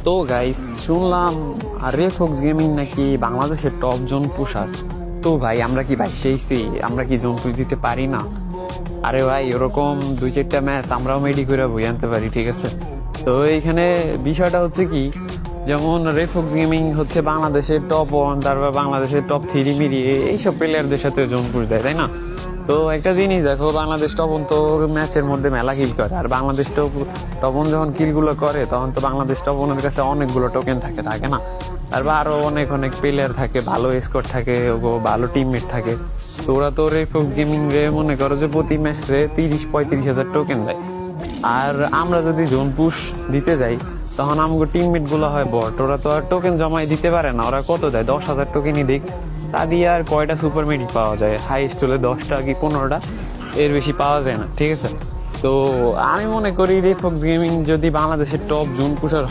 তো গাইস শুনলাম আর রেফক্স গেমিং নাকি বাংলাদেশের টপ জোন পুষার। তো ভাই আমরা কি ভাই সেইছি, আমরা কি জোন পুষ দিতে পারি না? আরে ভাই ওরকম দুই চারটা ম্যাচ আমরাও মেডি করে বই আনতে পারি, ঠিক আছে? তো এইখানে বিষয়টা হচ্ছে কি, যেমন রেফক্স গেমিং হচ্ছে বাংলাদেশের টপ ওয়ান, তারপর বাংলাদেশের টপ থ্রি মিলিয়ে এইসব প্লেয়ারদের সাথে জোন পুষ দেয়, তাই না? তো একটা জিনিস দেখো, বাংলাদেশ টপন তো ম্যাচের মধ্যে মেলা কিল করে, আর বাংলাদেশ টপন যখন কিলগুলো করে তখন তো বাংলাদেশ টপনের কাছে অনেকগুলো টোকেন থাকে থাকে না? তারপর আরো অনেক অনেক প্লেয়ার থাকে, ভালো স্কোর থাকে, ভালো টিমমেট থাকে। তো ওরা তো রেফক্স গেমিং রে মনে করো যে প্রতি ম্যাচে 30-35 হাজার টোকেন দেয়। আর আমরা যদি জোন পুশ দিতে যাই তখন আমাকে টিমমেট গুলো হয় বট, ওরা তো আর টোকেন জমাই দিতে পারে না। ওরা কত দেয়, 10,000 টোকেনই দিক, তা দিয়ে আর কয়টা সুপার মেডিক পাওয়া যায়? হাইস্ট হলে 10টা কি 15টা, এর বেশি পাওয়া যায় না, ঠিক আছে? তো আমি মনে করি রেফক্স গেমিং যদি বাংলাদেশের টপ জোন পুশার